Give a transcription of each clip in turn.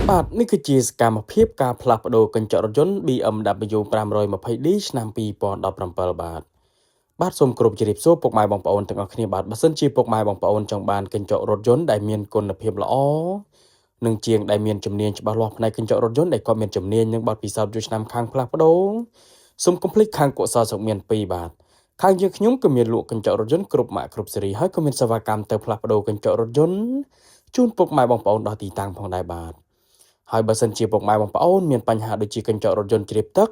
បាទនេះគឺជាសកម្មភាពការផ្លាស់ប្ដូរកញ្ចក់រថយន្ត BMW 520D ឆ្នាំ2017បាទសូមគោរពជម្រាបសួរពុកម៉ែបងប្អូនទាំងអស់គ្នាបាទបើសិនជាពុកម៉ែបងប្អូនចង់បានកញ្ចក់រថយន្តដែលមានគុណភាពល្អនិងជាងដែលមានជំនាញច្បាស់លាស់ផ្នែកកញ្ចក់រថយន្តដែលគាត់មានជំនាញនិងបទពិសោធន៍យូរឆ្នាំខាងផ្លាស់ប្ដូរសូមកុំភ្លេចខាងកុសលសុខមាន2បាទខាងយើងខ្ញុំក៏មានលក់កញ្ចក់រថយន្តគ្រប់ម៉ាកគ្រប់ស៊េរីហើយក៏មានសេវាកម្មទៅផ្លាស់ប្ដូរកញ្ចក់រថយន្តជូនពុកម៉ែបងប្អូនដល់ទីតាំងផងដែរបាទហើយបើសិនជាពុកម៉ែបងប្អូនមានបញ្ហាដូចជាកញ្ចក់រថយន្តជ្រាបទឹក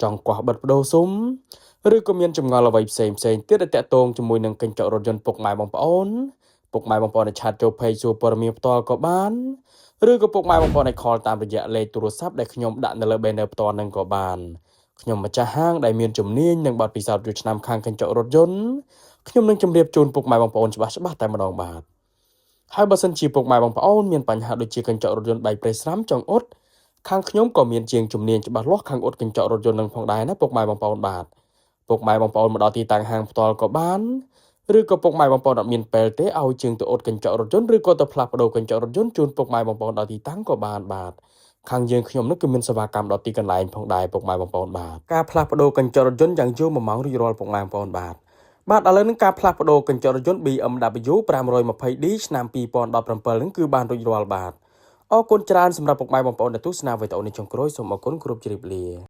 ចង់កោះបិទបដូរស៊ុំឬក៏មានចម្ងល់អ្វីផ្សេងទៀតដែលតាក់ទងជាមួយនឹងកញ្ចក់រថយន្តពុកម៉ែបងប្អូនអាចឆាតចូល Page សួរព័ត៌មានផ្ទាល់ក៏បានឬក៏ពុកម៉ែបងប្អូនអាច call តាមរយៈលេខទូរស័ព្ទដែលខ្ញុំដាក់នៅលើ banner ផ្ទាល់នឹងក៏បានខ្ញុំម្ចាស់ហាងដែលមានជំនាញនិងបទពិសោធន៍យូរឆ្នាំខាងកញ្ចក់រថយន្តខ្ញុំនឹងជម្រាបជូនពុកម៉ែបងប្អូនច្បាស់តែម្ដងបាទហើយបើសិនជាពុកម៉ែបងប្អូនមានបញ្ហាដូចជាកញ្ចក់រថយន្តបែកប្រេះស្រាំចង់អ៊ុតខាងខ្ញុំក៏មានជាងជំនាញច្បាស់លាស់ខាងអ៊ុតកញ្ចក់រថយន្តនឹងផងដែរណាពុកម៉ែបងប្អូនបាទពុកម៉ែបងប្អូនមកដល់ទីតាំងហាងផ្ទាល់ក៏បានឬក៏ពុកម៉ែបងប្អូនអត់មានពេលទេឲ្យជាងទៅអ៊ុតកញ្ចក់រថយន្តឬក៏ទៅផ្លាស់ប្ដូរកញ្ចក់រថយន្តជូនពុកម៉ែបងប្អូនដល់ទីតាំងក៏បានបាទខាងយើងខ្ញុំនឹងគឺមានសេវាកម្មដល់ទីកន្លែងផងដែរពុកម៉ែបងប្អូនបាទការផ្លាស់ប្ដូរកញ្ចក់រថយន្តយ៉ាងយូរ1ម៉ោងរួចរាល់ពុកម៉ែបងប្អូនបាទឥឡូវនឹងការផ្លាស់ប្ដូរកញ្ចក់រថយន្ត BMW 520D ឆ្នាំ2017នឹងគឺបានរួចរាល់បាទអរគុណច្រើនសម្រាប់ពុកម៉ែបងប្អូនដែលទស្សនាវីដេអូនេះចុងក្រោយសូមអរគុណគ្រប់ជ្រាបលា